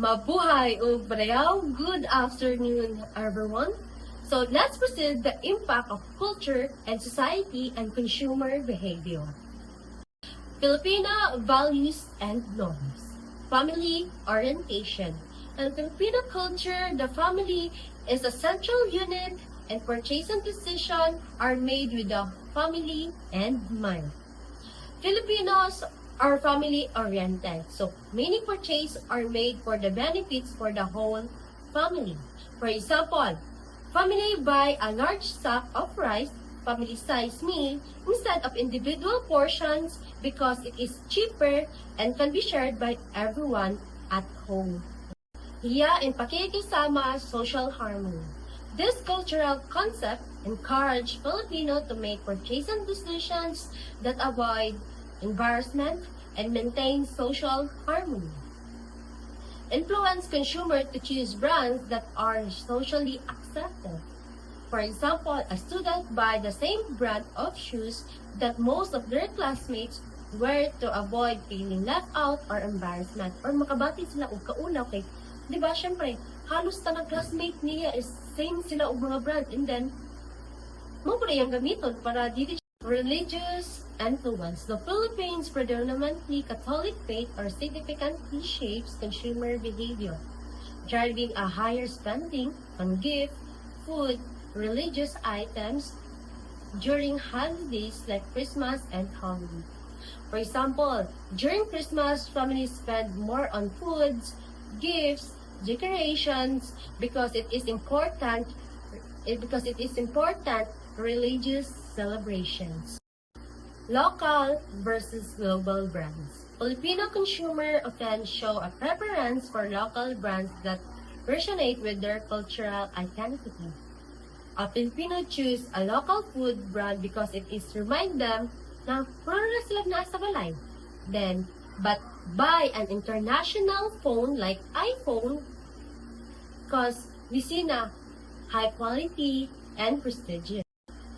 Mabuhay o Brayaw. Good afternoon, everyone. So let's proceed the impact of culture and society and consumer behavior. Filipino values and norms. Family orientation. In Filipino culture, the family is a central unit and purchasing decisions are made with the family in mind. Filipinos are family-oriented, so many purchases are made for the benefits for the whole family. For example, family buy a large sack of rice, family-size meal, instead of individual portions because it is cheaper and can be shared by everyone at home. Hiya and pakikisama, social harmony. This cultural concept encourage Filipino to make purchasing decisions that avoid embarrassment and maintain social harmony. Influence consumers to choose brands that are socially accepted. For example, a student buy the same brand of shoes that most of their classmates wear to avoid feeling left out or embarrassment or makabati sila og kauna kay di ba syempre halos tanang classmate niya is same sila og mga brand and then mo pa yung gamiton para dili religious influence. The Philippines predominantly Catholic faith or significantly shapes consumer behavior, driving a higher spending on gift, food, religious items during holidays like Christmas and Halloween. For example, during Christmas, families spend more on foods, gifts, decorations because it is important religious celebrations. Local versus global brands. Filipino consumer often show a preference for local brands that resonate with their cultural identity. A Filipino choose a local food brand because it is remind them na na sila nasa balay. But buy an international phone like iPhone because we see na high quality and prestigious.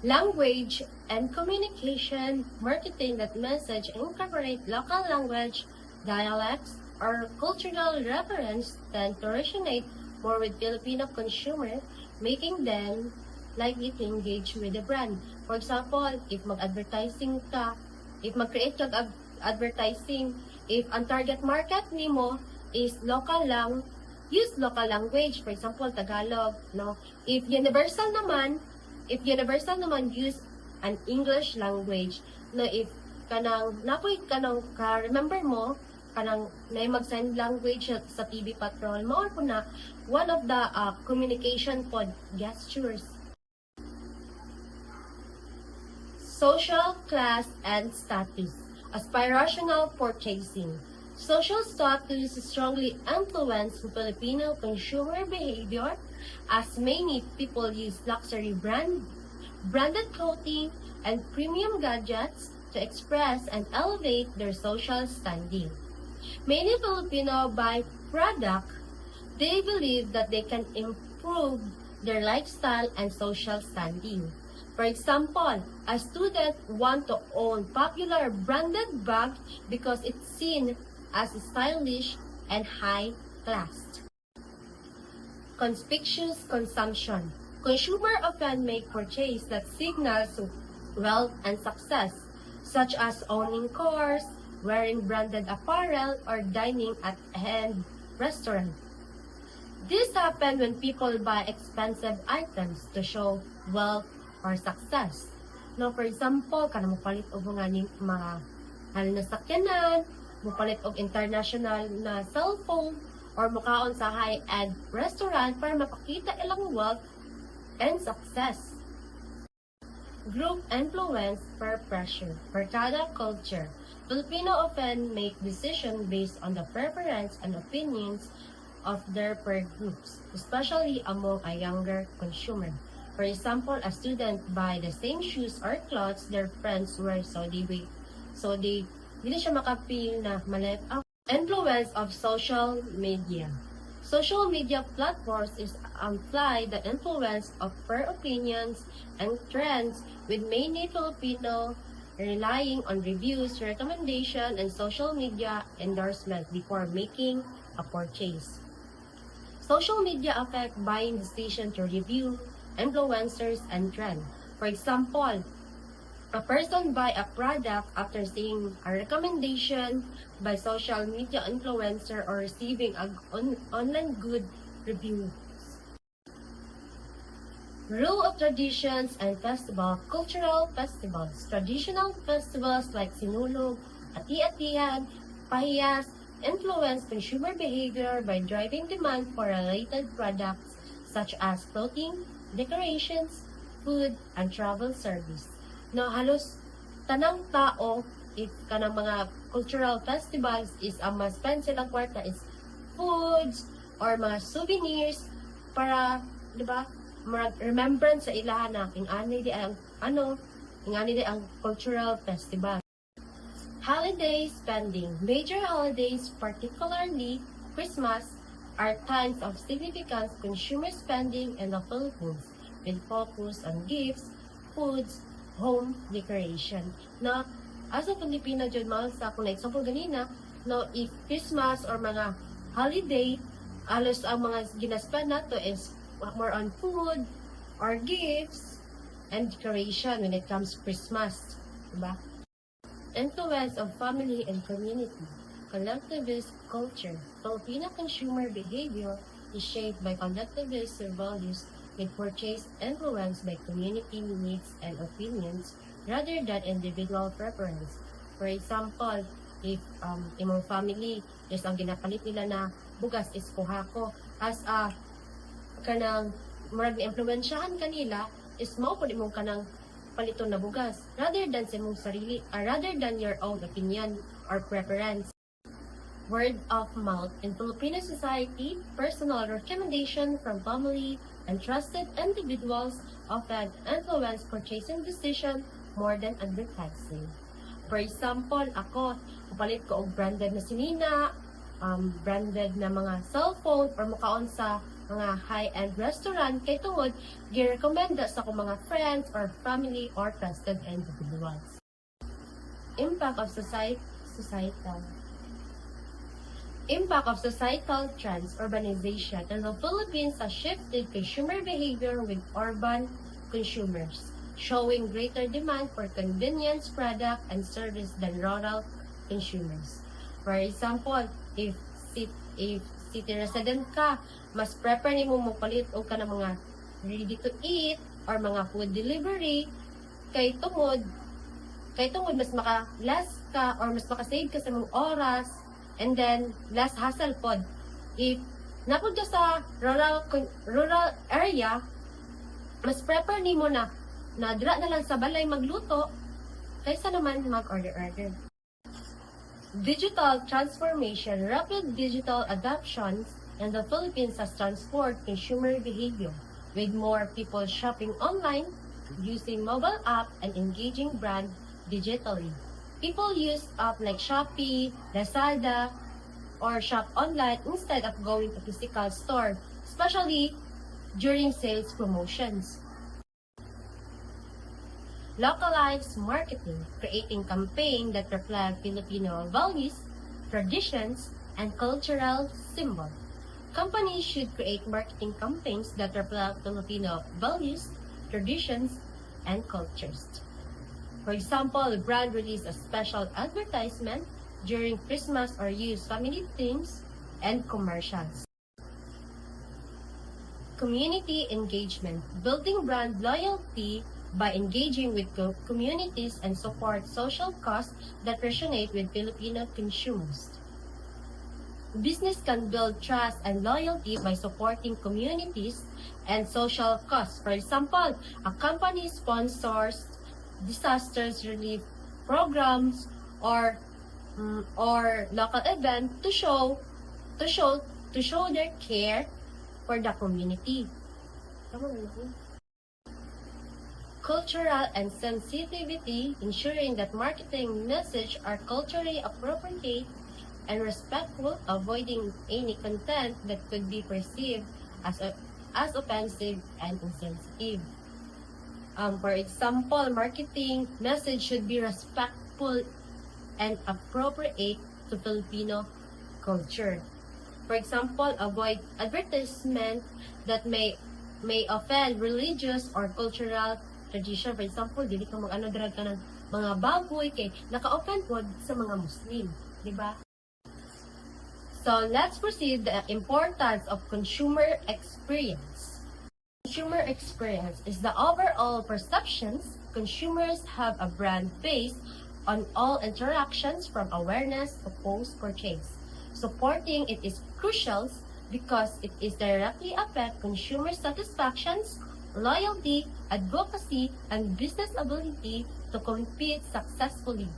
Language and communication, marketing that message incorporate local language, dialects, or cultural reference tend to resonate more with Filipino consumer, making them likely to engage with the brand. For example, if mag-advertising ka, if mag-create ka of advertising, if ang target market nimo is local lang, use local language, for example, Tagalog, no? If universal naman, use an English language. No, if kanang napoy kanang ka remember mo kanang nay mag-sign language sa TV Patrol, mao po na one of the communication pod gestures. Social class and status. Aspirational purchasing. Social status strongly influences Filipino consumer behavior as many people use luxury branded clothing and premium gadgets to express and elevate their social standing. Many Filipino buy products they believe that they can improve their lifestyle and social standing. For example, a student want to own popular branded bag because it's seen as stylish and high class. Conspicuous consumption. Consumer often make purchase that signals wealth and success, such as owning cars, wearing branded apparel, or dining at end restaurant. This happens when people buy expensive items to show wealth or success. No, for example, kana mo palit og mga mahal na sakyanan, mo palit og international na cellphone, or mukaon sa high-end restaurant para mapakita ilang wealth and success. Group influence per pressure. Barkada culture. Filipino often make decisions based on the preference and opinions of their peer groups, especially among a younger consumer. For example, a student buy the same shoes or clothes their friends wear, so they hindi siya makapil na malit. Influence of social media. Social media platforms is apply the influence of peer opinions and trends, with many Filipino relying on reviews, recommendation, and social media endorsement before making a purchase. Social media affect buying decision to review, influencers, and trend. For example, a person buy a product after seeing a recommendation by social media influencer or receiving an online good review. Role of traditions and festival, cultural festivals. Traditional festivals like Sinulog, Ati-Atihan, Pahiyas influence consumer behavior by driving demand for related products such as clothing, decorations, food, and travel service. No, halos tanang tao, if kanang mga cultural festivals is ang mas spend silang kwarta is foods or mga souvenirs para, di ba, remembrance sa ilahan na ingani di ang ingani di ang cultural festival. Holiday spending. Major holidays, particularly Christmas, are times of significant consumer spending in the Philippines with focus on gifts, foods, home decoration. Na as a Filipino jud mahal sa kung example ganina, no, if Christmas or mga holiday, alos ang mga ginaspend nato is more on food or gifts and decoration when it comes to Christmas, diba? Influence of family and community. Collectivist culture. Filipino consumer behavior is shaped by collectivist values with purchase influenced by community needs and opinions rather than individual preference. For example, if imong family is ang ginapalit nila na bugas is kuhako as a kanang murag influensyahan kanila is mao pud imong kanang paliton na bugas rather than sa imong sarili rather than your own opinion or preference. Word of mouth. In Filipino society, personal recommendation from family and trusted individuals often influence purchasing decision more than advertising. For example, ako, kapalit ko og branded na sinina, branded na mga cellphone or mukaon sa mga high-end restaurant kay tungod gi-recommend sa akong mga friends or family or trusted individuals. Impact of societal trends. Urbanization in the Philippines has shifted consumer behavior with urban consumers, showing greater demand for convenience product and service than rural consumers. For example, if city resident ka, mas prefer nimo mo palit og kana mga ready to eat or mga food delivery kay tungod mas maka less ka or mas maka-save ka sa mong oras and then less hassle pod. If napud ka sa rural area, mas prefer nimo na dira na lang sa balay magluto kaysa naman mag-order. Digital transformation. Rapid digital adoptions in the Philippines has transformed consumer behavior, with more people shopping online, using mobile app, and engaging brand digitally. People use apps like Shopee, Lazada, or shop online instead of going to physical store, especially during sales promotions. Localized marketing, creating campaigns that reflect Filipino values, traditions, and cultural symbols. Companies should create marketing campaigns that reflect Filipino values, traditions, and cultures. For example, the brand release a special advertisement during Christmas or use family themes and commercials. Community engagement, building brand loyalty by engaging with communities and support social causes that resonate with Filipino consumers. Business can build trust and loyalty by supporting communities and social causes. For example, a company sponsors disasters relief programs or local event to show their care for the community. Cultural and sensitivity, ensuring that marketing messages are culturally appropriate and respectful, avoiding any content that could be perceived as offensive and insensitive. For example, marketing message should be respectful and appropriate to Filipino culture. For example, avoid advertisement that may offend religious or cultural tradition. For example, dili ka mag-ano drag ka ng mga baboy kay naka-offend po sa mga Muslim, di ba? So, let's proceed the importance of consumer experience. Consumer experience is the overall perceptions consumers have a brand based on all interactions from awareness to post-purchase. Supporting it is crucial because it is directly affect consumer satisfactions, loyalty, advocacy, and business ability to compete successfully.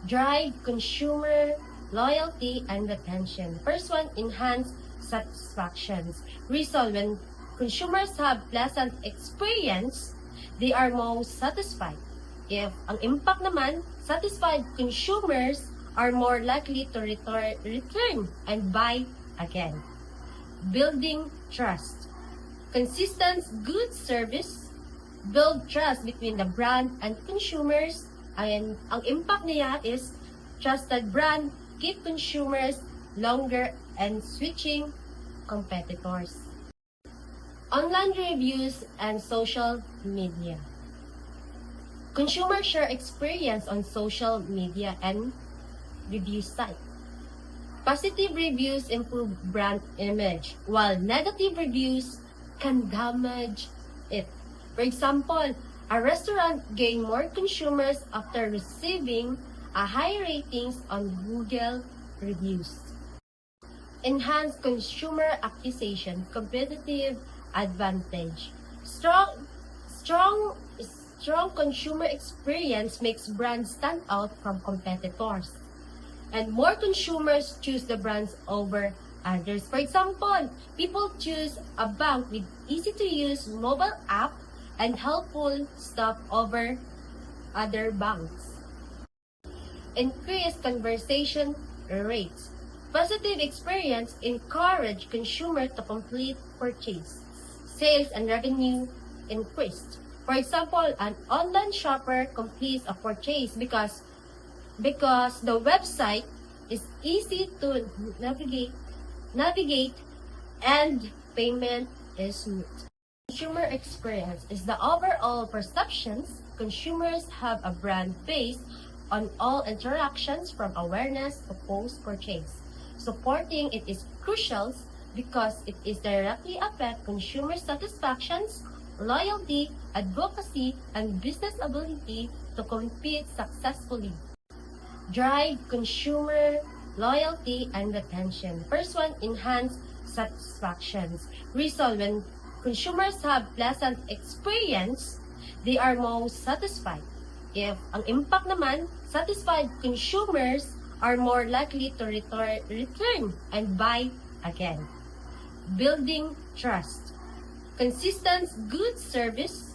Drive consumer loyalty and retention. First one, enhance satisfactions. Reason when consumers have pleasant experience, they are most satisfied. If ang impact naman, satisfied consumers are more likely to return and buy again. Building trust. Consistent good service build trust between the brand and consumers. And ang impact niya is trusted brand keep consumers longer and switching competitors. Online reviews and social media. Consumers share experience on social media and review site. Positive reviews improve brand image, while negative reviews can damage it. For example, a restaurant gained more consumers after receiving a high ratings on Google reviews. Enhance consumer acquisition, competitive advantage. Strong consumer experience makes brands stand out from competitors. And more consumers choose the brands over others. For example, people choose a bank with easy-to-use mobile app and helpful stuff over other banks. Increase conversion rates. Positive experience encourage consumer to complete purchase. Sales and revenue increased. For example, an online shopper completes a purchase because the website is easy to navigate and payment is smooth. Consumer experience is the overall perceptions consumers have a brand based on all interactions from awareness to post-purchase. Supporting it is crucial because it is directly affect consumer satisfactions, loyalty, advocacy, and business ability to compete successfully. Drive consumer loyalty and retention. First one, enhance satisfactions. Reason when consumers have pleasant experience, they are most satisfied. If ang impact naman, satisfied consumers are more likely to return and buy again. Building trust. Consistent good service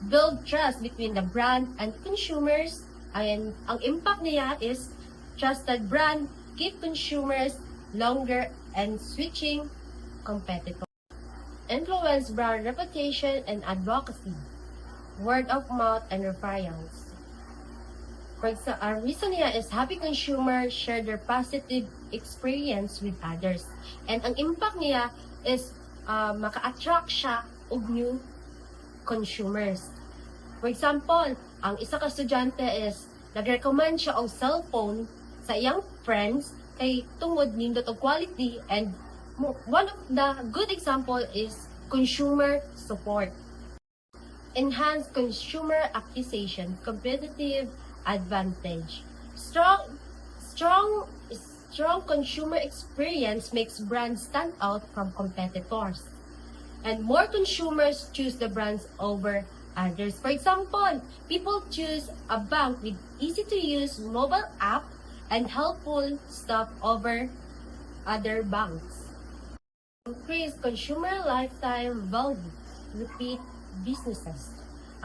build trust between the brand and consumers. And ang impact niya is trusted brand keep consumers longer and switching competitors. Influence brand reputation and advocacy. Word of mouth and referrals. For example, our reason niya is happy consumers share their positive experience with others. And ang impact niya is maka-attract siya og new consumers. For example, ang isa ka estudyante is nag-recommend siya og cellphone sa iyang friends kay tungod nindot og quality, and one of the good example is consumer support. Enhance consumer acquisition, competitive advantage. Strong consumer experience makes brands stand out from competitors. And more consumers choose the brands over others. For example, people choose a bank with easy-to-use mobile app and helpful stuff over other banks. Increase consumer lifetime value. Repeat businesses.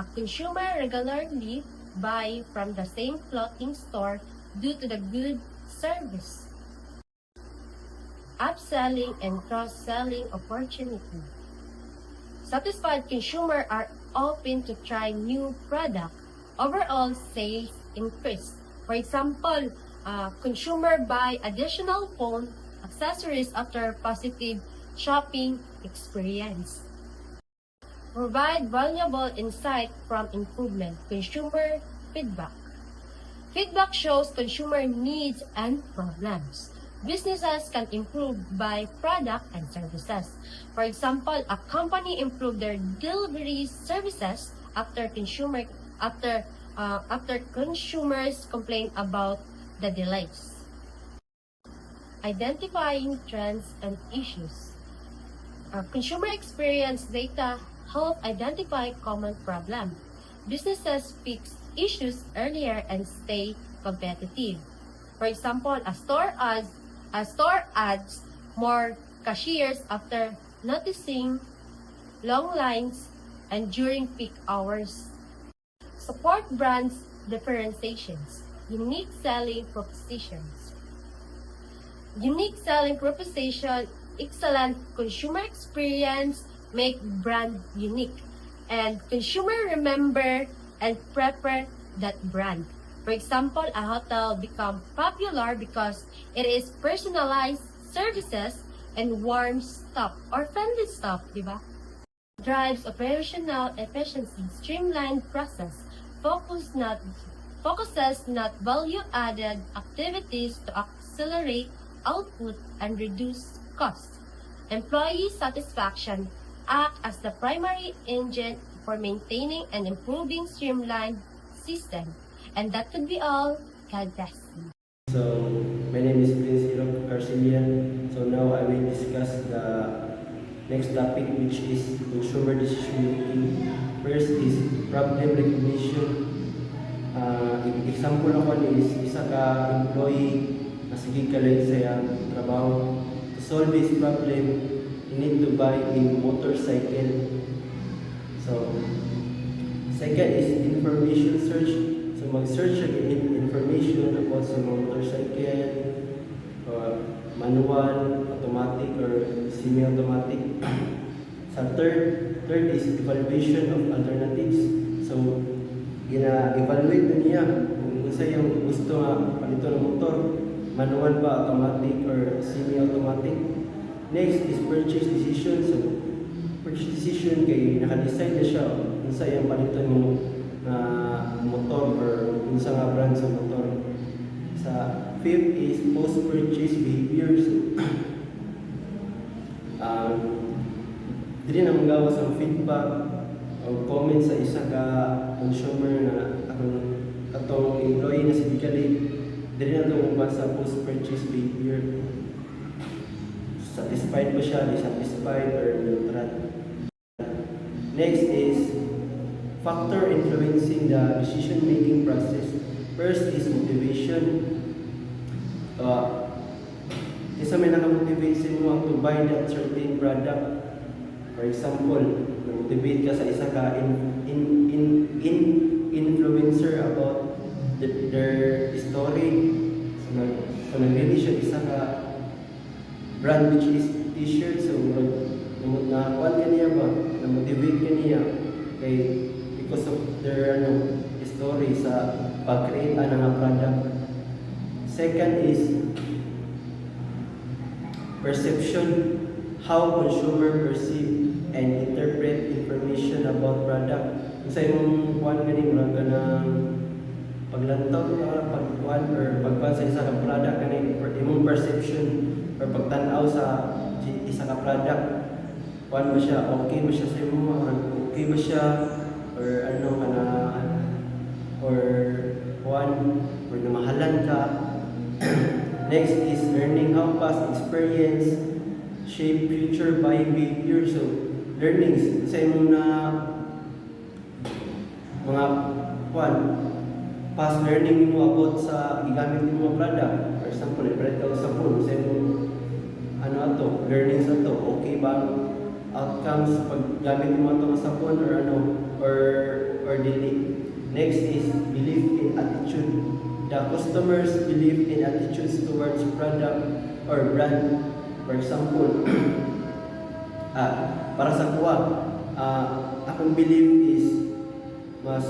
A consumer regularly buy from the same clothing store due to the good service. Upselling and cross-selling opportunity. Satisfied consumers are open to try new product. Overall sales increase. For example, consumer buy additional phone accessories after positive shopping experience. Provide valuable insight from improvement consumer feedback. Feedback shows consumer needs and problems. Businesses can improve by product and services. For example, a company improved their delivery services after consumers complain about the delays. Identifying trends and issues. Consumer experience data help identify common problems. Businesses fix issues earlier and stay competitive. For example, a store adds more cashiers after noticing long lines and during peak hours. Support brands differentiations, unique selling propositions. Unique selling proposition, excellent consumer experience, make brand unique, and consumer remember and prefer that brand. For example, a hotel become popular because it is personalized services and warm staff or friendly staff, di ba? Drives operational efficiency, streamlined process, focuses not value-added activities to accelerate output and reduce costs. Employee satisfaction act as the primary engine for maintaining and improving streamlined system. And that could be all. God bless you. So, my name is Prince Hirok Arcelian. So now I will discuss the next topic, which is consumer decision making. First is problem recognition. Example ako is isa ka employee na sige kalay sa iyang trabaho. To solve this problem, you need to buy a motorcycle. So, second is information search. So, mag-search again information about sa motorcycle, manual, automatic, or semi-automatic. Sa third is evaluation of alternatives. So, gina-evaluate na niya kung sa yung gusto nga palito ng motor, manual ba, automatic, or semi-automatic. Next is purchase decision. So, purchase decision kay naka-decide na siya kung sa yung palito ng motor or kung sa nga brand sa motor. Sa fifth is post-purchase behaviors. Dili na magawa sa feedback o comment sa isa ka consumer na atong employee na typically dili na ito sa post-purchase behavior. Satisfied ba siya, dissatisfied, or neutral. Next is factor influencing the decision-making process. First is motivation. Isa may nakamotivate sa mo to buy that certain product. For example, motivate ka sa isa ka influencer about their story. So nag-release siya isa ka brand which is t-shirt. So nakuha ka niya ba? Na-motivate ka niya kay because of their story sa pag-create ng product. Second is perception, how consumer perceive and interpret information about product. Kung sa imong kuhan ganing lang ka ng paglantaw na pagkuhan or pagkuhan sa isa ka product ganing imong perception or pagtanaw sa isa ka product, kuhan ba siya, okay ba siya sa imo, okay ba siya, or ano ka na, or kuhan, or namahalan ka. Next is learning how past experience shape future buying behavior. So, learnings sa imong na mga kuhan, past learning mo about sa gigamit mo mga product. For example, i-bread ka sa phone, sa imong ano ato, learnings ato, okay ba outcomes pag gamit mo ito sa phone or ano, or dili. Next is belief in attitude. The customers believe in attitudes towards product or brand. For example, para sa kuha, akong belief is mas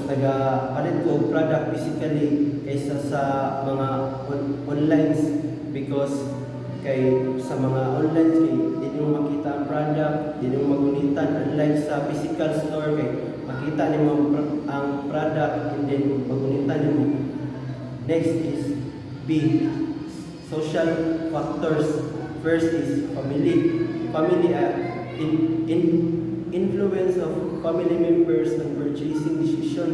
palit ko product physically kaysa sa mga online because kay sa mga online kay di nyo makita ang product, di nyo magunitan, unlike sa physical store kay makita nimo ang product and then magunitan nimo. Next is B, social factors. First is family. Family influence of family members on purchasing decision.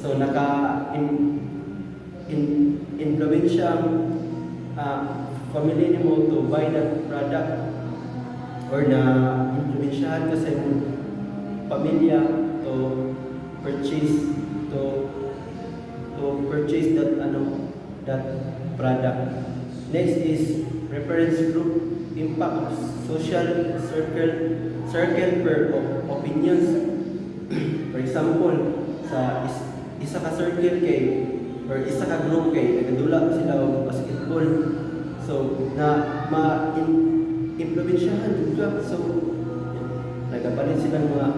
So influensya family nimo to buy that product or na influensyahan ka sa imong pamilya to purchase that product. Next is reference group impact social circle per opinions. For example, sa isa ka circle kay or isa ka group kay nagadula sila og basketball. So na ma-impluwensyahan jud ka. So nagapalit sila mga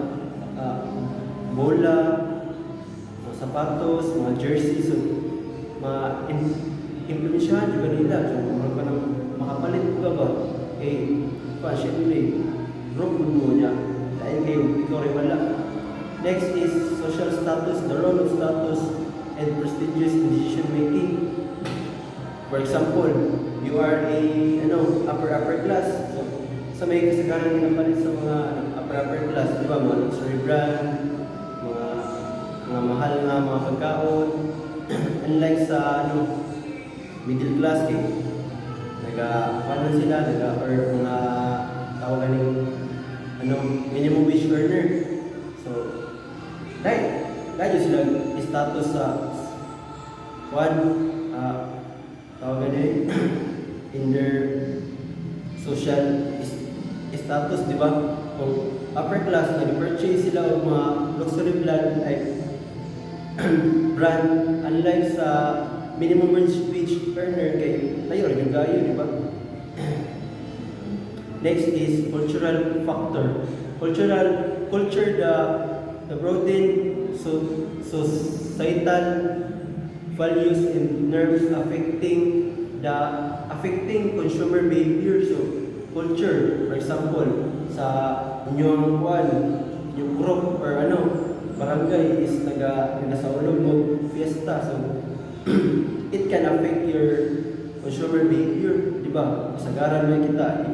bola, mga sapatos, mga jersey. So ma-impluwensyahan jud nila. So mura ka nang makapalit ka ba? Syempre, group mo niya. Dahil kayo, ikaw rin wala. Next is social status, the role of status and prestigious in decision making. For example, you are a upper class. So, sa may kasagaran din naman sa mga upper class, di ba? Mga luxury brand, mga mahal nga mga pagkaon. Unlike sa middle class, paano sila, or mga tawagan ng minimum wage earner. So, dahil sila status sa tawagan in their social status, di ba? Kung upper class, nag-purchase sila ng mga luxury brand brand, unlike sa minimum wage earner kay tayo rin yung gayo, di ba? Next is cultural factor. Culture the broaden societal values and norms affecting consumer behavior. So culture, for example, sa inyong yung group or barangay is nagasaulog mo fiesta. So it can affect your consumer behavior, di ba? Kasagaran mo kita,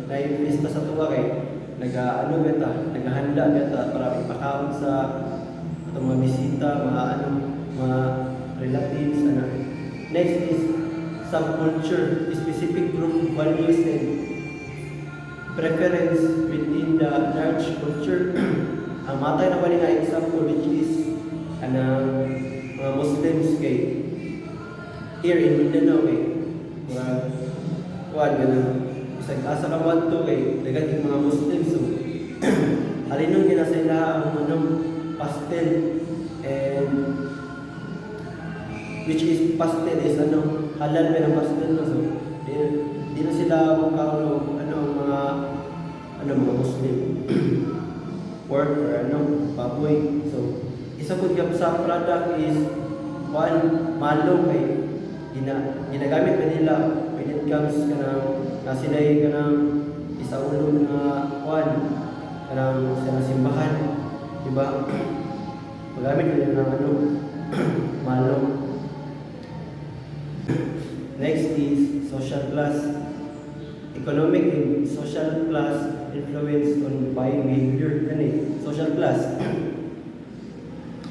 nai-fiesta sa tuwa kay naghahanda kita para ipakaon sa mga bisita, mga relatives, Next is subculture, specific group values and preference within the large culture. Ang matay na wali nga example which is mga Muslims kay here in Mindanao isang asa ka wanto kay dagat yung mga Muslims. So alinon gina sa ila ang pastel, and which is pastel is halal pa ng pastel no. So di na sila mukhaon mga Muslim pork or baboy. So isa po sa product is malong kay ginagamit pa nila when it comes nasilay isaulog na sa simbahan, diba? Magamit nila ng malong. Next is social class. Economic and social class influence on buying behavior. Social class.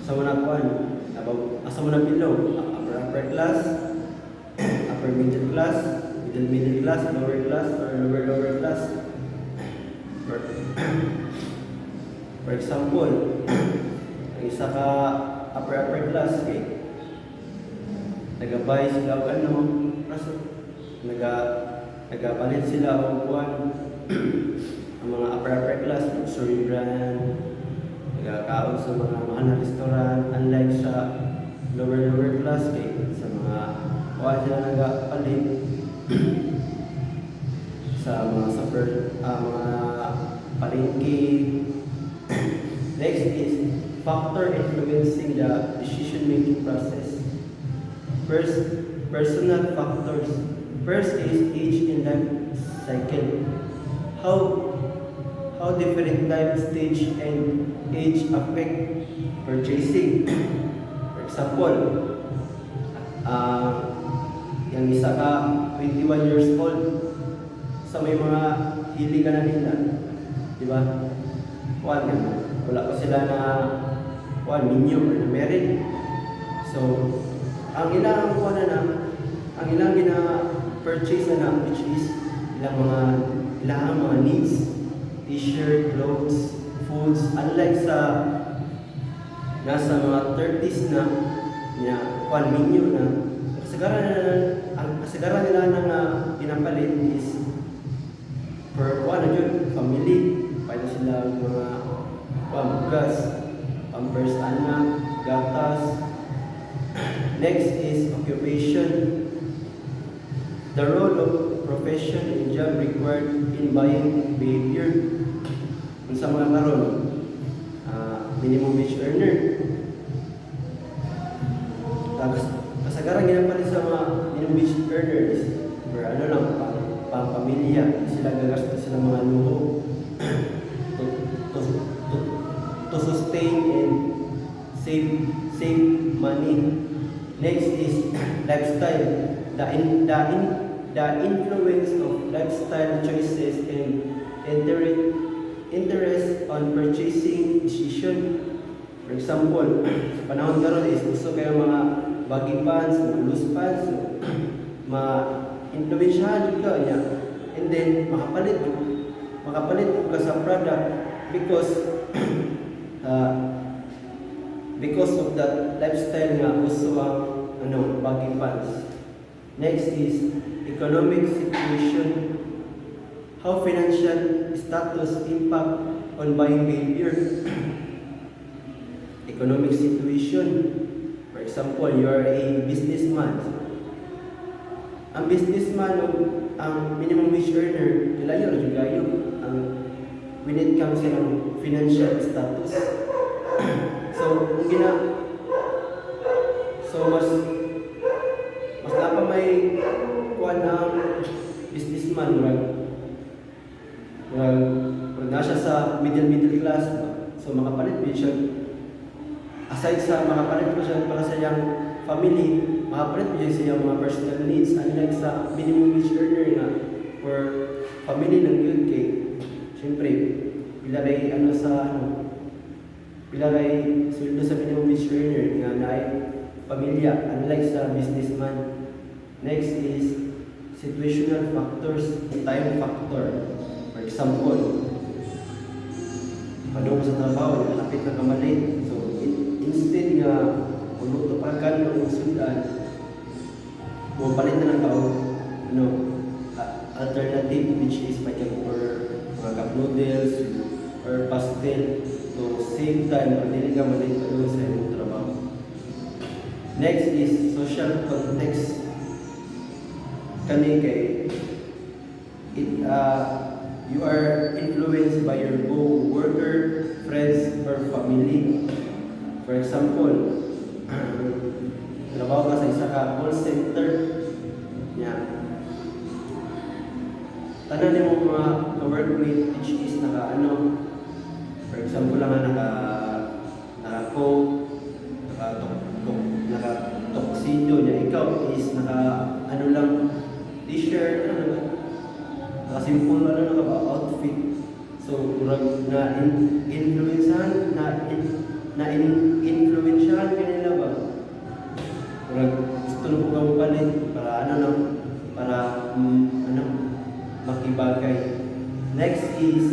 Sa mga asa mo na below, upper class, upper middle class, middle class, lower class, or lower class. For example, ang isa ka upper class nagabay sila nagapalit sila ang mga upper class, luxury brand, nagkakaon sa mga mahal na restaurant, unlike sa lower class sa mga sila nagapalit sa mga palengke. Next is factor influencing the decision making process. First, personal factors. First is age in life cycle. How how different life stage and age affect purchasing. For example, yung isa ka 21 years old, sa may mga hili ka na nila, di ba? Kuan nga, wala pa sila na kuan, minyo or na married. So, ang ilang kuan ang ilang gina-purchase na which is ilang mga needs, t-shirt, clothes, foods, unlike sa nasa mga 30s na niya kuan minyo na kasagaran nila na ginapalit is for kuan na yun, family, pwede sila mga bugas, pampers anak, gatas. Next is occupation. The role of profession and job required in buying behavior. Kung sa mga karon, minimum wage earner. Tapos, kasagaran ginapalit sa mga minimum wage earners or ano lang, pamilya, sila gagastos sila mga luho to, to, to, to sustain and save money. Next is lifestyle. The influence of lifestyle choices and interest on purchasing decision. For example, sa panahon karon is gusto kayo mga baggy pants, mga loose pants, ma-influensyahan ka niya. And then makapalit ka sa product because of that lifestyle nga gusto ang baggy pants. Next is economic situation. How financial status impact on buying behavior. Economic situation. For example, you are a businessman. Ang businessman o ang minimum wage earner, ilayo na gayo ang when it comes sa financial status. So mas pa may kuan ang businessman wag na siya sa middle class, so makapalit din siya aside sa makapalit po siya para sa iyang family, makapalit po siya sa iyang mga personal needs, unlike sa minimum wage earner nga for family ng yun kay siyempre pilaray sweldo sa minimum wage earner nga naay pamilya, unlike sa businessman. Next is situational factors, time factor. For example, padung sa trabaho, lapit na kamalit. So, instead nga, puluto pa ka ng sudan, palit na ng tao, alternative which is like for mga cup noodles or pastel to save time, hindi ka malit pa sa iyong trabaho. Next is social context. Kani kay you are influenced by your co-worker, friends, or family. For example, trabaho ka sa isa ka call center. Tanan mo mga ka-workmate which is for example lang naka-tuxedo niya, ikaw is t-shirt, naka-simple outfit. So, na-influensyahan kanila ba? Gusto na po kang palit para makibagay. Next is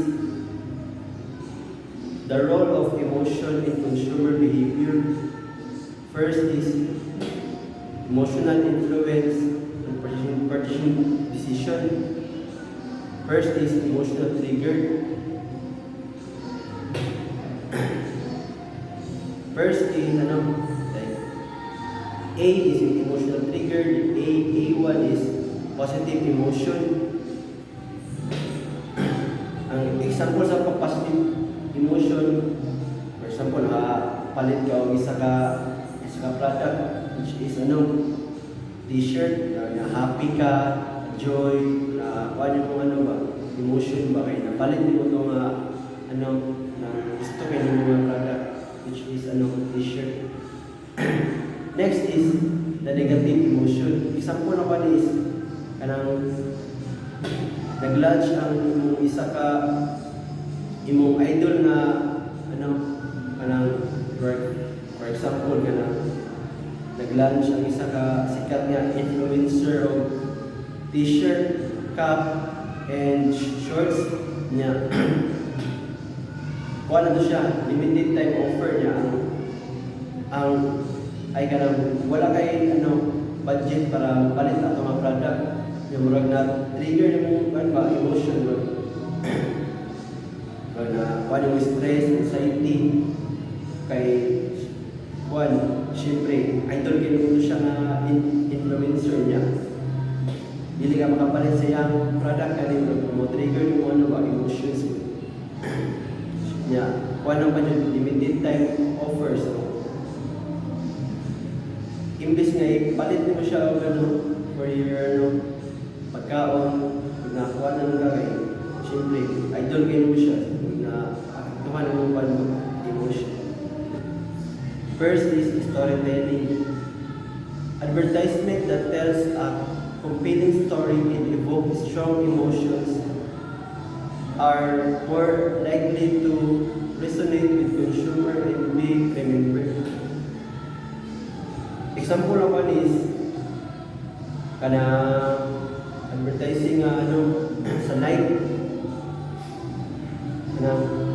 the role of emotion in consumer behavior. First is emotional influence and purchasing decision. First is emotional trigger. First is A is emotional trigger. A1 is positive emotion. Ang example sa positive emotion, for example, palit ka o isa ka product which is t-shirt, happy ka, joy, na kung ano mong ano ba, emotion ba kayo, napalit mo itong ano, na gusto kayo ng mga product, which is t-shirt. Next is the negative emotion. Example na pa is, kanang nag-launch ang imong isa ka imong idol na kanang for example nag-launch ang isa ka sikat nga influencer of t-shirt, cap, and shorts niya. Kuha na to siya, limited time offer niya ang ay kanang wala kay budget para palit ato mga product. Yung murag na trigger yung emotion mo. Murag na kuha yung stress, anxiety kay syempre, idol kayo siya na influencer niya. Dili ka makapalit sa iyang product kanina mo trigger yung emotions mo. Niya, kuha pa yung limited time offers. Imbis nga ipalit mo siya for your pagkaon, nakuha na nung kagay. Siyempre, idol kayo mo siya na tuhan mo pa emotion. First is storytelling. Advertisement that tells a compelling story and evokes strong emotions are more likely to resonate with consumer and be remembered. Example naman is kana advertising sa Nike na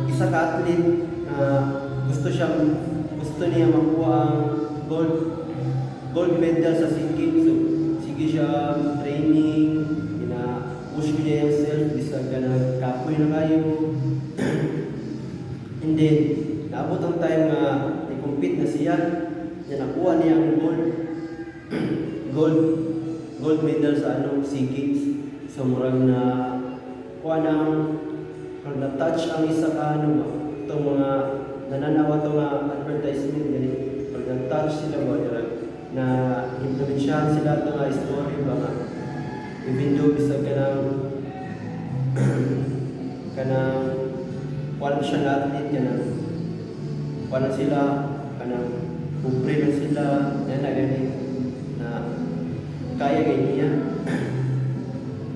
isa ka athlete na gusto niya makuha ang gold medal sa SEA Games. So sige siya training, push niya yung self, bisag ka na kapoy na kayo. And then naabot ang time na i-compete na siya, nakuha niya ang gold medal sa SEA Games. So murag na kuha na touch ang isa ka itong mga nananawa itong advertisement ganit. Pag na-touch sila ba na implementsyahan sila itong story ba nga even though bisa kanang wala siya natin wala sila kanang kumpre na sila yan na ganit na kaya ganyan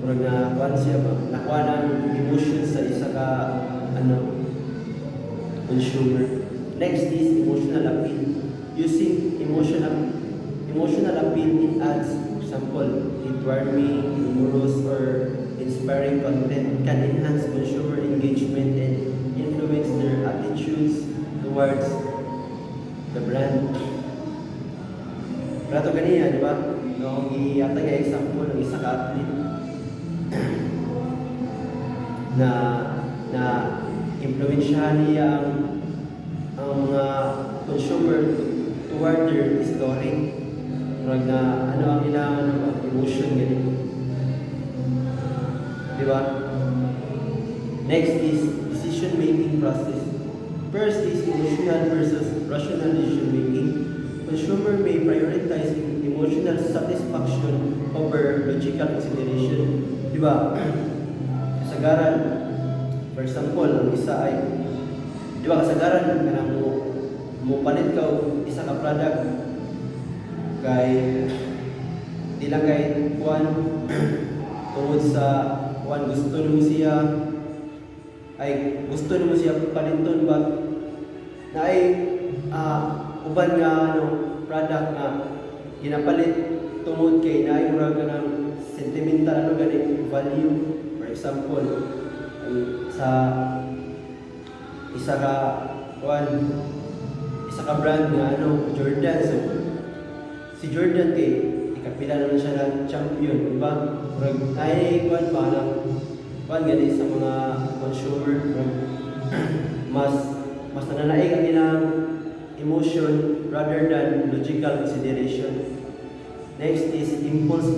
murag na kuha siya ba nakuha ng emotion sa isa ka consumer. Next is emotional appeal. Using emotional appeal in ads, for example, heartwarming, humorous, or inspiring content can enhance consumer engagement and influence their attitudes towards the brand. Rato ganyan, di ba? Nung iyata nga example ng isa ka athlete na impluwensyahan niya ang mga consumer toward their story. Murag na ang ilang emotion ganito. Di ba? Next is decision-making process. First is emotional versus rational decision-making. Consumer may prioritize emotional satisfaction over logical consideration. Di ba? Kasagaran, for example, ang isa ay, di ba kasagaran ka na mo palit ka isa ka product kay di lang kay kuan tungod sa kuan gusto mo siya paliton ba na ay uban nga product nga ginapalit tungod kay naay murag ng sentimental gani value. For example, sa isa ka brand nga Jordan. So si Jordan kay ikapila naman siya ng champion, di ba? Ay kuan ba lang kuan gani sa mga consumer mas nananaig ang ilang emotion rather than logical consideration. Next is impulse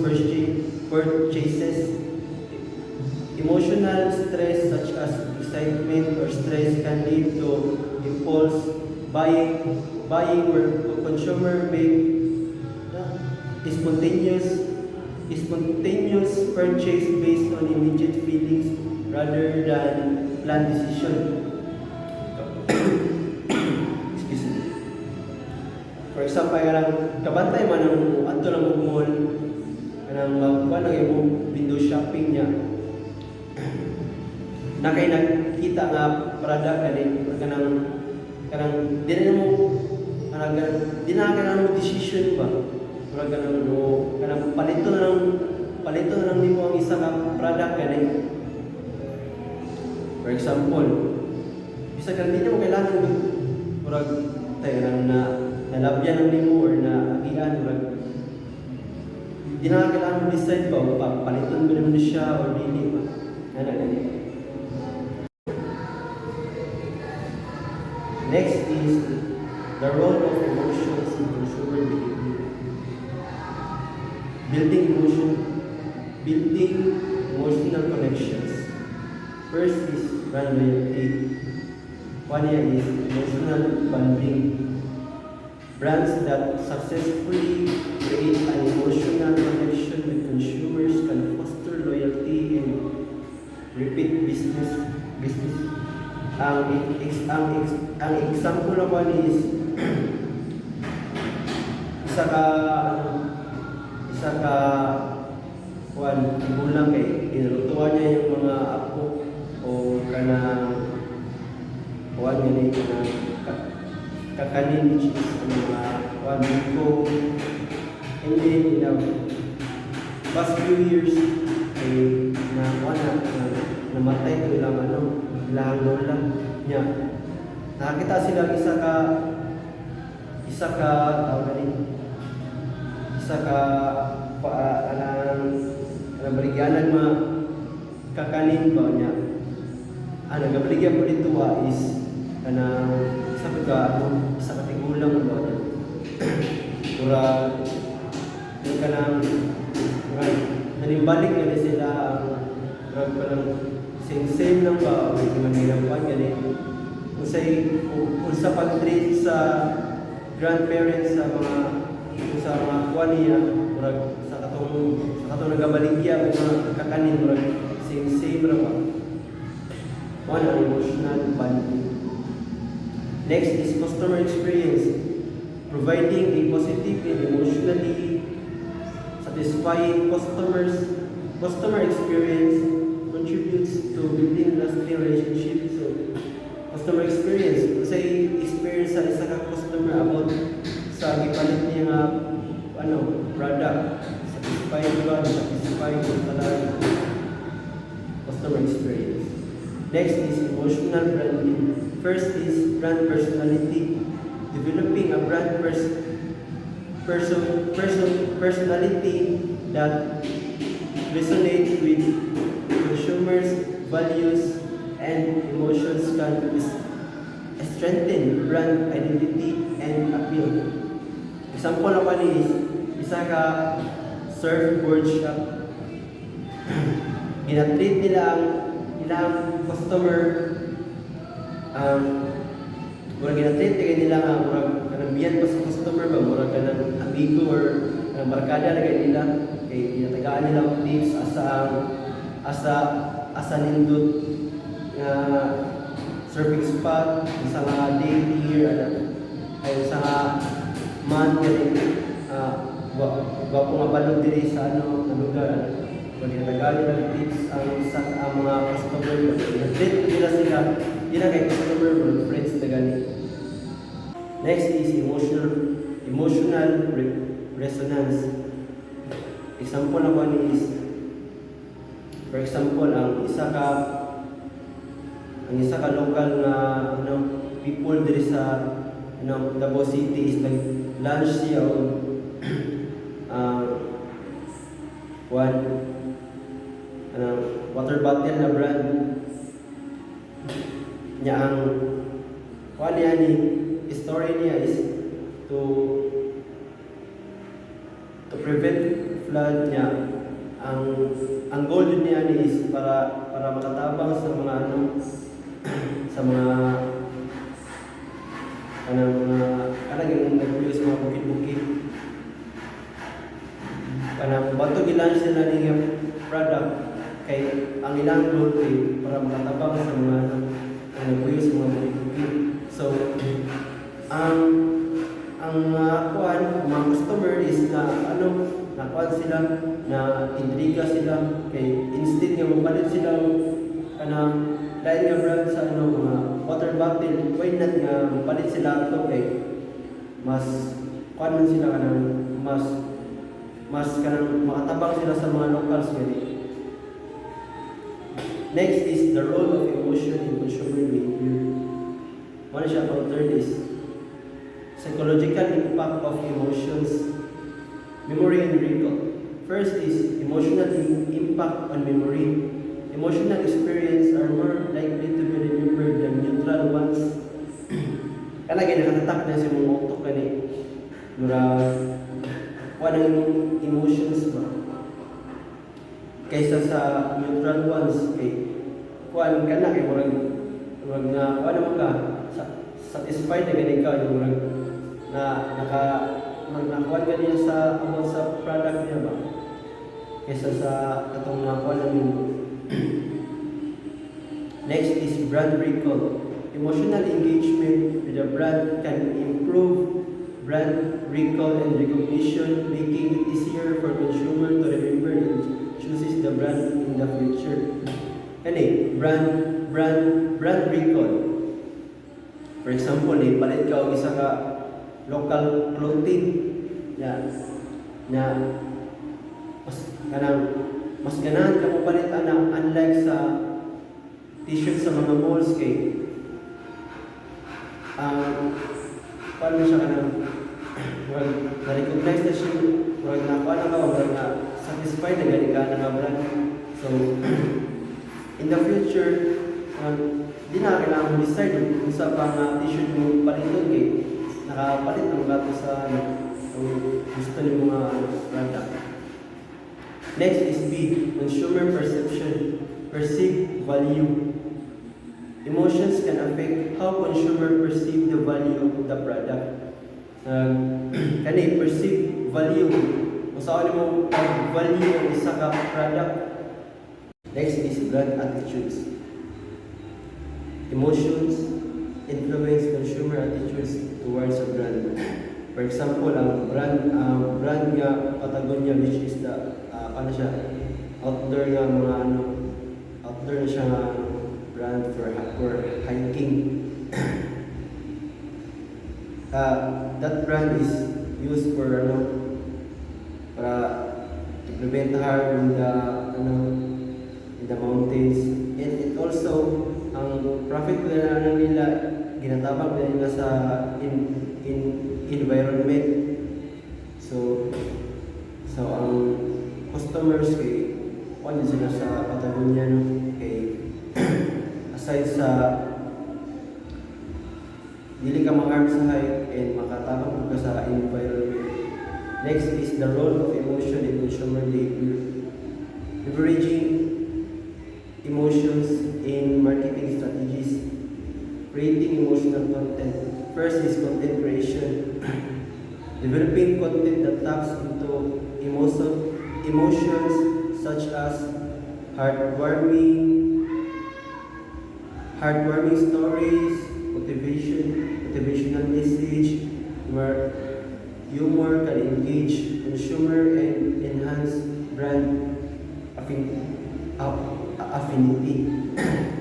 purchases. Emotional stress such as excitement or stress can lead to impulse buying where consumer make spontaneous purchase based on immediate feelings rather than planned decision. Excuse me. For example, kanang kabantay man ang adto lang og mall, kanang magkuan lang yung window shopping niya. Na kay nakita nga product kani kanang di na mo kanang di na kanang mo decision ba. Murag kanang mo kanang palito na lang nimo ang isa ka product kani. For example, bisa kan di mo kailangan murag tayo na nalabyan ng nimo or na agian murag di na kailangan mo decide ba paliton ba naman siya or dili ba. Ana gani. Next is the role of emotions in consumer behavior. Building emotional connections. First is brand loyalty. One is emotional bonding. Brands that successfully create an emotional connection with consumers can foster loyalty and repeat business. Ang example naman is isa ka gulang kay inalutuan niya yung mga apo o kanang gani kakanin which is mga biko, and then past few years ay namatay ko ilang ilang lola niya. Nakakita sila isa ka baligyanan mga kakanin ba niya. Nagabaligyan po dito is isa ka tigulang ba niya. Yung nanimbalik na sila ang same lang ba o manilapan ganit. Unsa pag-treat sa grandparents sa mga kuwan niya sa katong nagabaligya o mga kakanin same ra ba. One ang emotional bonding. Next is customer experience. Providing a positive and emotionally satisfying customer experience contributes to building lasting relationships. So, customer experience, say experience sa isa ka customer about sa gipalit niya nga product, satisfying talaga customer experience. Next is emotional branding. First is brand personality. Developing a brand personality that resonates with consumers' values and emotions can strengthen brand identity and appeal. Example naman is isa ka surfboard shop. Ginatreat nila ang ilang customer murag ginatreat nila nga murag kanang pa sa customer ba murag kanang amigo or kanang barkada na nila kay ginatagaan nila og tips asa nindot nga surfing spot sa mga daily year ay sa month gwapo nga balog diri sa lugar kung ginatagaan nila tips ang mga customer ginatreat nila sila ila kay customer or friends na gani. Next is emotional resonance. Example naman is, for example, ang isa ka local na people diri sa Davao City is nag-launch siya water bottle na brand niya. Ang story niya is to prevent flood niya. Ang goal niya is para makatabang sa mga sa mga kanang nag-produce mga bukid-bukid. kanang bato gilan sila niya product kay ang ilang goal kay para makatabang sa mga ang nagbuyo sa mga buhi. So ang kuan mga customer is na ano nakuan sila na intriga sila kay instead nga mapalit sila kanang lain nga brand sa ano mga water bottle, why not nga mapalit sila ato kay mas kuan man sila kanang mas kanang makatabang sila sa mga locals gani. Next is the role of emotion in consumer behavior. One siya ang third is psychological impact of emotions, memory and recall. First is emotional impact on memory. Emotional experience are more likely to be remembered than neutral ones. Kana gani nakatatak na sa mga utok kani. Mura kuan ang emotions ba? Kaysa sa neutral ones kay kuan kana kay murag na kuan naman ka satisfied na gani ka yung murag na nakakuan ka niya sa about sa product niya ba kaysa sa katong nakuan namin. Next is brand recall. Emotional engagement with a brand can improve brand recall and recognition, making it easier for consumer to remember and chooses the brand in the future. Kani brand recall. For example, palit ka og isa ka local clothing na mas ganahan ka mo palit ana unlike sa t-shirt sa mga malls kay paano siya kanang na-recognize na siya na ka satisfied na gani ka na brand. So in the future di na kailangan mo decide kung sa pang t-shirt mo paliton kay nakapalit ng gato sa gusto ni mga product. Next is B, consumer perception, perceived value. Emotions can affect how consumer perceive the value of the product. Kani perceived value. Kung saan mo value ang isa ka product. Next is brand attitudes. Emotions influence consumer attitudes towards a brand. For example, ang brand nga Patagonia, which is the ano siya, outdoor nga mga outdoor na siya nga brand for hiking. That brand is used for para to prevent harm in the mountains, and it also ang profit nila ginatabang nila sa environment. So ang customers kay wala sila sa Patagonia kay aside sa dili ka ma-harm sa height and makatabang ka sa environment. Next is the role of emotion in consumer behavior. Leveraging emotions in marketing strategies. Creating emotional content. First is content creation. Developing content that taps into emotions such as heartwarming stories, motivational message, where humor can engage consumer and enhance brand affinity.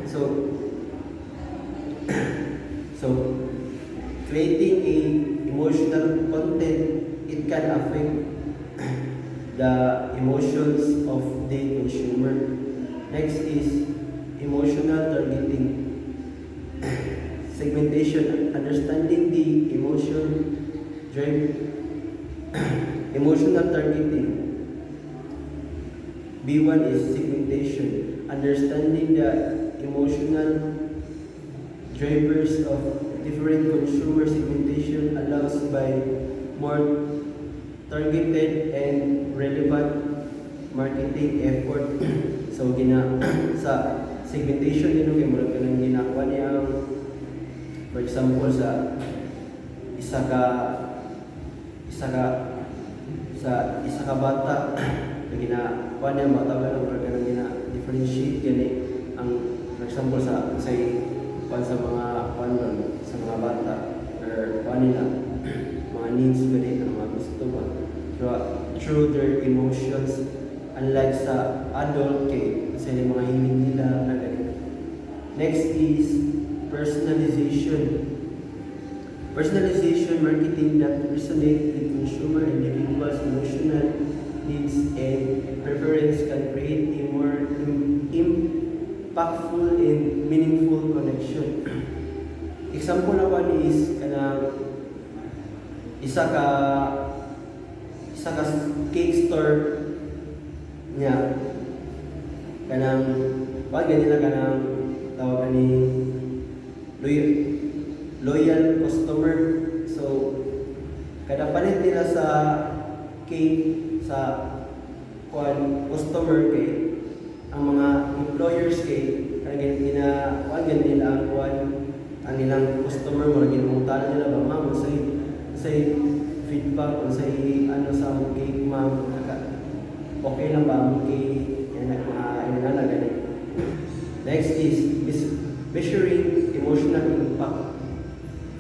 So creating a emotional content, it can affect the emotions of the consumer. Next is emotional targeting. Segmentation, understanding the emotional targeting. B1 is segmentation, understanding the emotional drivers of different consumer segmentation allows by more targeted and relevant marketing effort. So sa segmentation din kay murag kanang ginagawa niya, for example sa isa ka sa isa ka bata na kuan niya matawag lang or kanang differentiate gani ang example sa kuan sa mga kuan ron, sa mga bata or kuan nila mga needs gani ang mga gusto ba through their emotions, unlike sa adult kay sa mga hiling nila na gani. Next is personalization. Personalization marketing that resonate with consumer individuals' emotional needs and preference can create a more impactful and meaningful connection. Example naman is kanang isa ka cake store niya kanang wag ganila kanang tawag ni loyal customer. So kada palit nila sa cake sa customer kay ang mga employers kay kanang ginawagan nila ang nilang customer mo ginuntahan nila ba ma'am say feedback o say ano sa cake ma'am okay lang ba ang cake yan na ganit. Next is measuring emotional impact.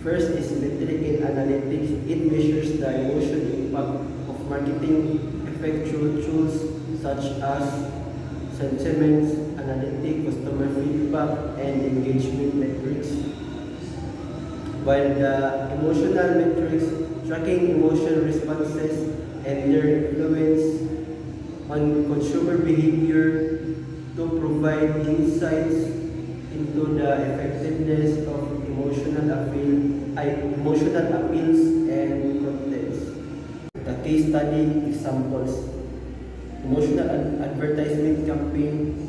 First is metric and analytics. It measures the emotional impact of marketing effect through tools such as sentiments, analytic, customer feedback, and engagement metrics. While the emotional metrics tracking emotion responses and their influence on consumer behavior to provide insights into the effectiveness of emotional appeals and contents. The case study examples: emotional advertisement campaign,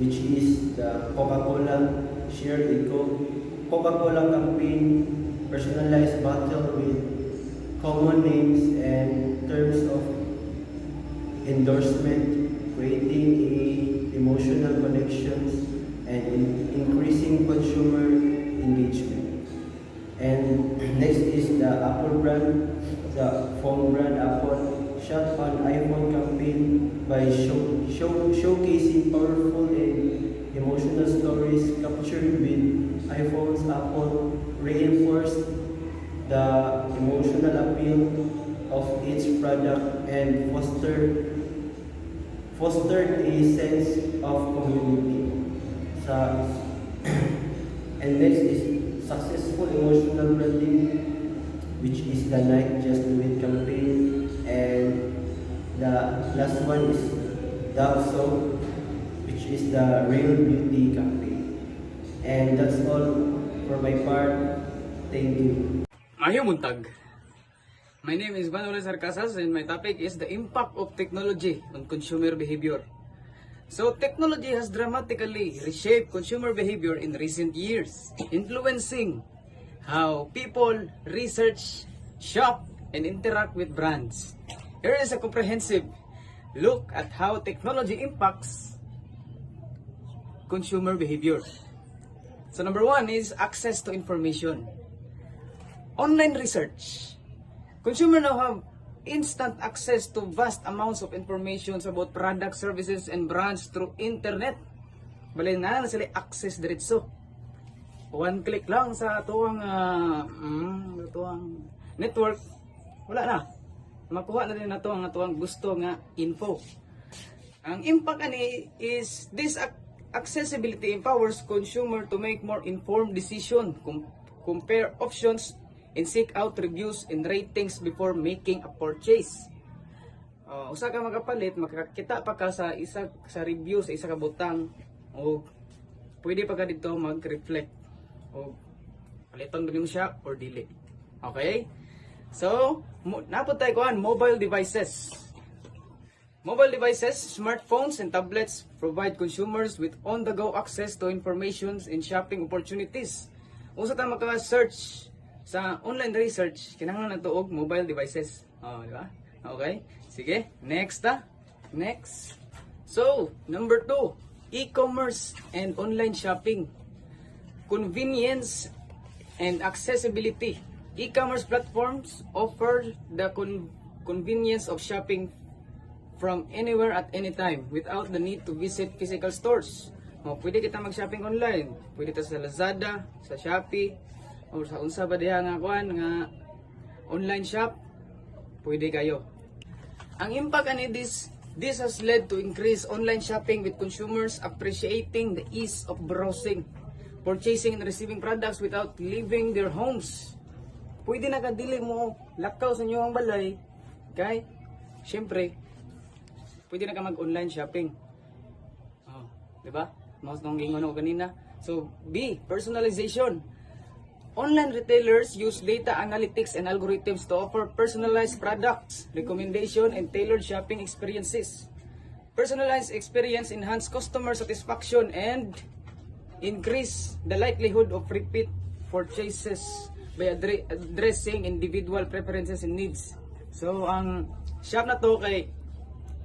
which is the Coca-Cola Share the Coca-Cola campaign, personalized bottle with common names and terms of endorsement, creating emotional connections and increasing consumer engagement. And next is the Apple brand, the phone brand Apple shot on iPhone campaign by showcasing powerful and emotional stories captured with iPhones. Apple reinforced the emotional appeal of its product and fostered a sense of community. And next is successful emotional branding, which is the Nike Just Do It campaign, and the last one is Dove Soap, which is the Real Beauty campaign. And that's all for my part. Thank you. Mayo muntag. My name is Manuel Sarcasas and my topic is the impact of technology on consumer behavior. So technology has dramatically reshaped consumer behavior in recent years, influencing how people research, shop, and interact with brands. Here is a comprehensive look at how technology impacts consumer behavior. So number one is access to information. Online research. Consumer now have instant access to vast amounts of information about products, services, and brands through internet. Bali na sila access diretso. One click lang sa tuwang network, wala na. Makuha na din na to ang tuwang gusto nga info. Ang impact ani is this accessibility empowers consumer to make more informed decision, compare options, and seek out reviews and ratings before making a purchase. Usa ka magapalit, makakita pa ka sa review sa isa ka butang o pwede pa ka dito mag-reflect o paliton ba siya or dili. Okay? So, napod tayo kuan mobile devices. Mobile devices, smartphones, and tablets provide consumers with on-the-go access to information and shopping opportunities. Usa ta maka-search sa online research, kinahanglan nato og mobile devices. Di ba? Okay? Sige, next Next. So, number 2, e-commerce and online shopping. Convenience and accessibility. E-commerce platforms offer the convenience of shopping from anywhere at any time without the need to visit physical stores. Pwede kita mag-shopping online. Pwede ta sa Lazada, sa Shopee, o sa unsa ba diha nga kuan nga online shop. Pwede kayo. Ang impact ani this has led to increased online shopping with consumers appreciating the ease of browsing, purchasing and receiving products without leaving their homes. Pwede na kadili mo lakaw sa inyong balay. Kay syempre pwede na ka mag-online shopping. Oh, 'di ba? Mas nung gingon ko kanina. So, B, personalization. Online retailers use data analytics and algorithms to offer personalized products, recommendation, and tailored shopping experiences. Personalized experience enhance customer satisfaction and increase the likelihood of repeat purchases by addressing individual preferences and needs. So, ang shop na to kay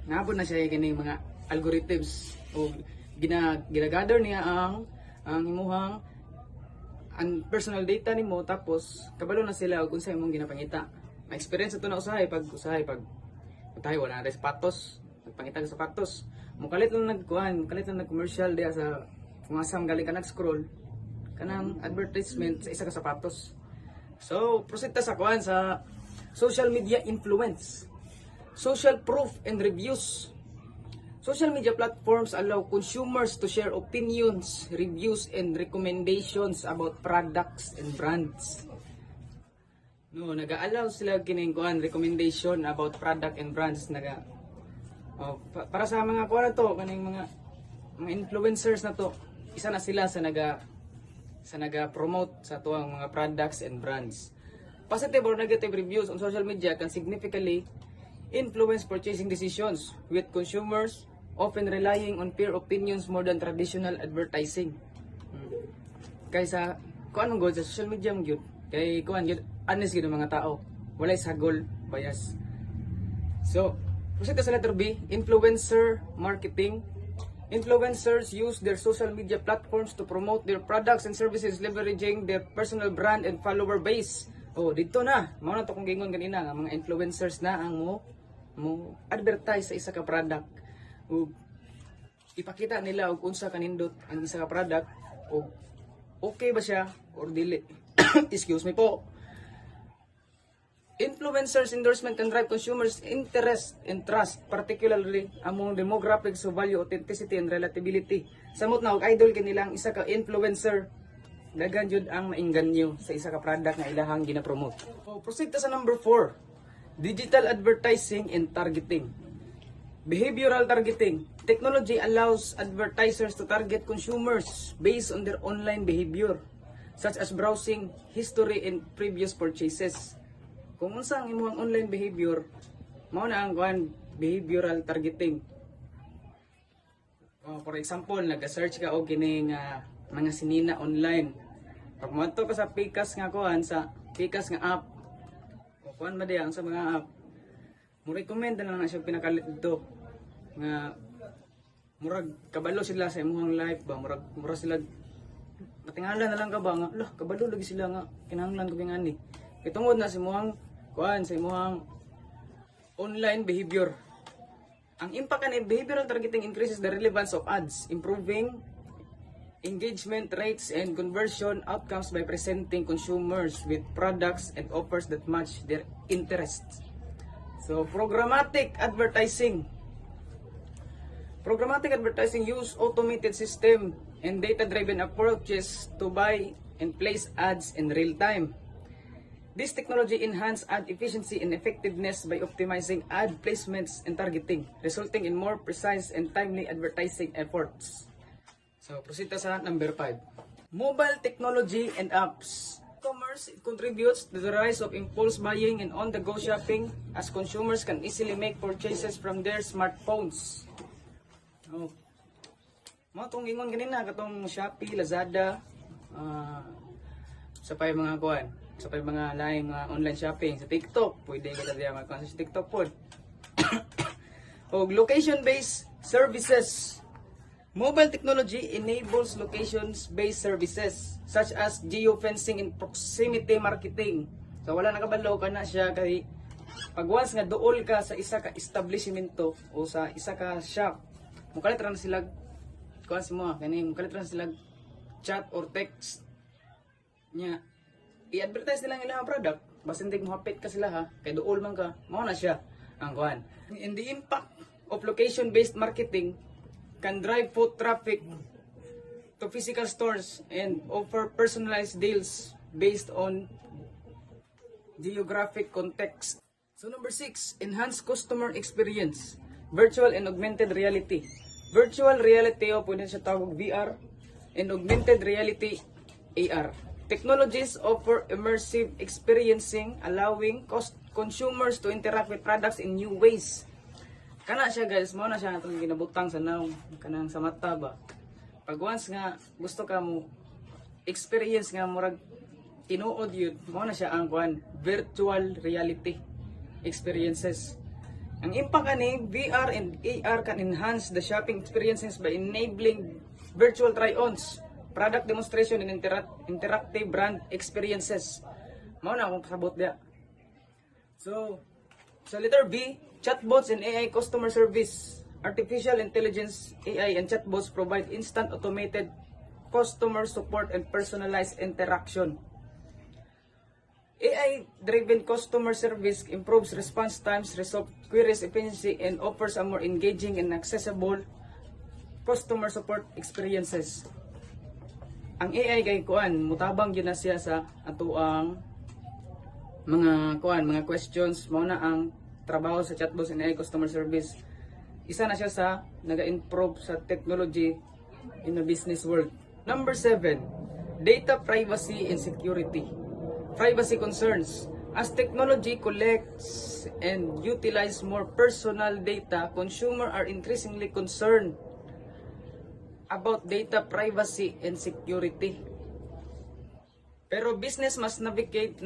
nabot na siya kining mga algorithms o ginagather niya ang imuhang ang personal data nimo, tapos kabalo na sila og unsa imong ginapangita. Ma-experience ito na pag tayo wala na sapatos, nagpangita sa sapatos. Mukalit lang nag-commercial diya sa kung asam galing ka nag-scroll kanang advertisement sa isa ka sapatos. So, proceed ta sa sa social media influence. Social proof and reviews. Social media platforms allow consumers to share opinions, reviews, and recommendations about products and brands. Nag-allow sila kining recommendation about product and brands para sa mga kaning mga influencers na to. Isa na sila sa naga-promote sa tuwang mga products and brands. Positive or negative reviews on social media can significantly influence purchasing decisions, with consumers often relying on peer opinions more than traditional advertising. Kaysa anong goal sa social media gyud kay honest gyud ang mga tao, walay sagol, bias. So, proceed sa letter B, influencer marketing. Influencers use their social media platforms to promote their products and services, leveraging their personal brand and follower base. Dito na mao na to kung gingon kanina nga mga influencers na ang mo advertise sa isa ka product. O ipakita nila og unsa kanindot ang isa ka product o okay ba siya or dili. Excuse me po. Influencers endorsement can drive consumers interest and trust, particularly among demographics who value authenticity and relatability. Samot na og idol kanilang isa ka influencer, daghan jud ang mainganyo sa isa ka product nga ilahang gina-promote. Proceed ta sa number 4. Digital advertising and targeting. Behavioral targeting. Technology allows advertisers to target consumers based on their online behavior, such as browsing history and previous purchases. Kung unsa ang imong online behavior, mao na ang behavioral targeting. For example, nag-search ka og kining mga sinina online. Pag moadto ka sa Pikas nga app, kuan ba diya ang sa mga app, mo recommend na lang siya pinakalit dito nga murag kabalo sila sa imong life ba, murag sila matingalan na lang ka ba nga kabalo lagi sila nga kinahanglan ko ani kitungod na sa imong sa imong online behavior. Ang impact ni behavioral targeting increases the relevance of ads, improving engagement rates and conversion outcomes by presenting consumers with products and offers that match their interests. So, programmatic advertising. Programmatic advertising use automated system and data-driven approaches to buy and place ads in real time. This technology enhances ad efficiency and effectiveness by optimizing ad placements and targeting, resulting in more precise and timely advertising efforts. So, proceed sa number 5. Mobile technology and apps. E-commerce contributes to the rise of impulse buying and on-the-go shopping as consumers can easily make purchases from their smartphones. Mga itong ingon ganina, katong Shopee, Lazada, sa pa mga kuhan, sa pa mga laing online shopping, sa TikTok, pwede ka diya magkuhan sa TikTok po. O location-based services. Mobile technology enables locations-based services such as geofencing and proximity marketing. So wala nakabalaw ka na siya kay Pag once nga duol ka sa isa ka establishmento o sa isa ka shop, mukalit ra na sila kuan mo kani mukalit ra na sila chat or text nya i-advertise nila ang ilang product basta hindi mo hapit ka sila ha kay duol man ka mao na siya ang kuan. And the impact of location based marketing can drive foot traffic to physical stores and offer personalized deals based on geographic context. So number 6, enhance customer experience. Virtual and augmented reality. Virtual reality o pwede siya tawag VR and augmented reality AR. Technologies offer immersive experiencing, allowing consumers to interact with products in new ways. Kana siya guys, mao na siya atong ginabutang sa naong kanang sa mata ba. Pag once nga gusto ka mo experience nga murag tinuod yun, mao na siya ang kuan virtual reality experiences. Ang impact ani VR and AR can enhance the shopping experiences by enabling virtual try-ons, product demonstration and interactive brand experiences. Mao na akong pasabot dia. So, sa letter B, chatbots and AI customer service. Artificial intelligence, AI and chatbots provide instant automated customer support and personalized interaction. AI-driven customer service improves response times, resolves queries efficiency, and offers a more engaging and accessible customer support experiences. Ang AI kay kuan mutabang gyud na siya sa atuang mga questions, mao na ang trabaho sa chatbots and AI customer service. Isa na siya sa naga-improve sa technology in the business world. Number 7, data privacy and security. Privacy concerns. As technology collects and utilize more personal data, consumers are increasingly concerned about data privacy and security. Pero business must navigate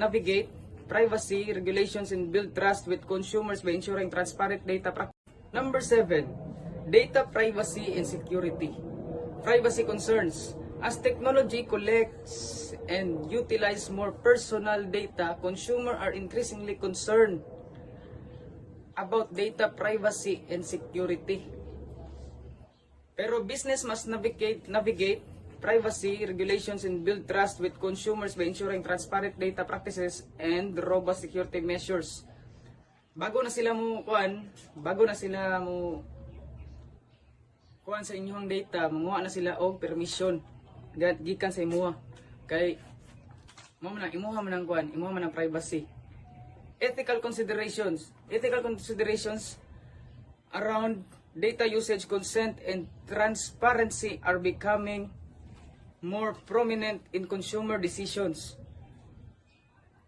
privacy regulations and build trust with consumers by ensuring transparent data practices. Number 7, data privacy and security. Privacy concerns. As technology collects and utilize more personal data, consumers are increasingly concerned about data privacy and security. Pero business must navigate privacy regulations and build trust with consumers by ensuring transparent data practices and robust security measures. Bago na sila mo kuan sa inyong data, manguha na sila og permission gikan sa imuha kay mo man imuha man ang kuan, imuha man ang privacy. Ethical considerations around data usage, consent, and transparency are becoming more prominent in consumer decisions.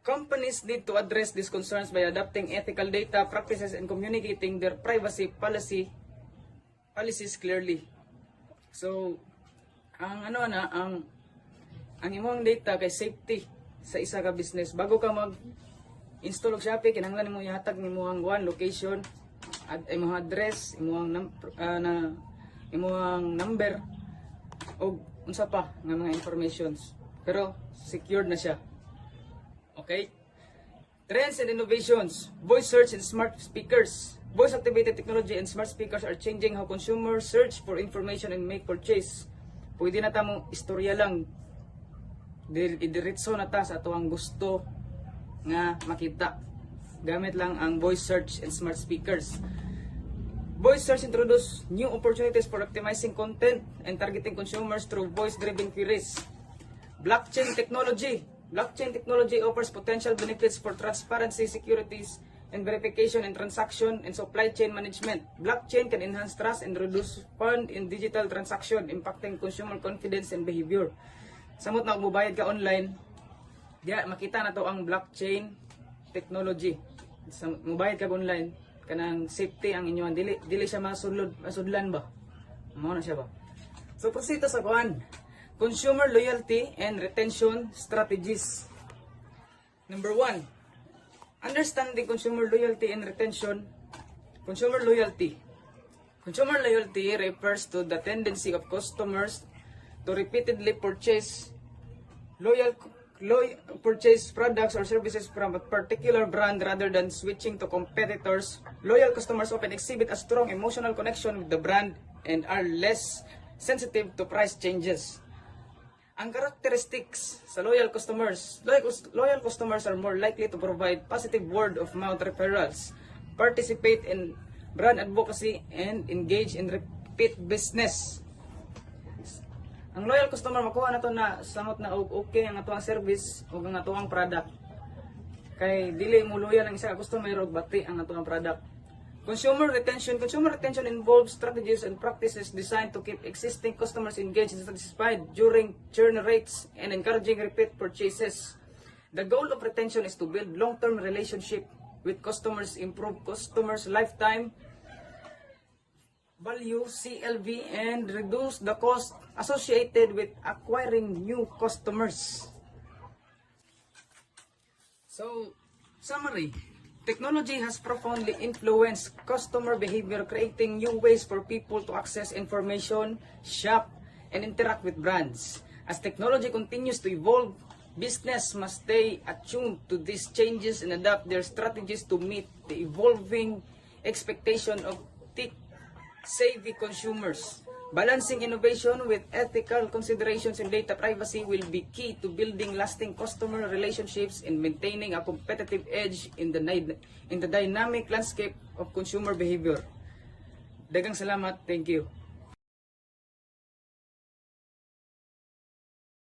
Companies need to address these concerns by adopting ethical data practices and communicating their privacy policies clearly. So, ang imong data kay safety sa isa ka business. Bago ka mag-install og Shopee, kinahanglan nimo ihatag nimo ang location, imong address, imong number o unsa pa nga mga informations. Pero secured na siya. Okay? Trends and innovations. Voice search and smart speakers. Voice-activated technology and smart speakers are changing how consumers search for information and make purchase. Pwede na ta mo istorya lang. Idiretso na ta sa atuang gusto nga makita. Gamit lang ang voice search and smart speakers. Voice search introduce new opportunities for optimizing content and targeting consumers through voice-driven queries. Blockchain technology. Blockchain technology offers potential benefits for transparency, securities, and verification and transaction and supply chain management. Blockchain can enhance trust and reduce fund in digital transaction, impacting consumer confidence and behavior. Samot na mubayad ka online, diya makita na to ang blockchain technology. Mubayad ka online, kanang safety ang inyong dili siya masudlan ba? Mao na siya ba? So proceed sa kuan. Consumer loyalty and retention strategies. Number 1, understanding consumer loyalty and retention. Consumer loyalty. Consumer loyalty refers to the tendency of customers to repeatedly purchase. purchase products or services from a particular brand rather than switching to competitors. Loyal customers often exhibit a strong emotional connection with the brand and are less sensitive to price changes. Ang characteristics sa loyal customers are more likely to provide positive word-of-mouth referrals, participate in brand advocacy, and engage in repeat business. Ang loyal customer makuha na to na samot na okay ang atuang service o ang atuang product. Kay dili mo loyal ang isa ka customer og bati ang atuang product. Consumer retention involves strategies and practices designed to keep existing customers engaged and satisfied during churn rates and encouraging repeat purchases. The goal of retention is to build long-term relationship with customers, improve customers' lifetime value, CLV, and reduce the cost associated with acquiring new customers. So, summary. Technology has profoundly influenced customer behavior, creating new ways for people to access information, shop, and interact with brands. As technology continues to evolve, business must stay attuned to these changes and adapt their strategies to meet the evolving expectation of tech-savvy consumers. Balancing innovation with ethical considerations and data privacy will be key to building lasting customer relationships and maintaining a competitive edge in the dynamic landscape of consumer behavior. Daghang salamat. Thank you.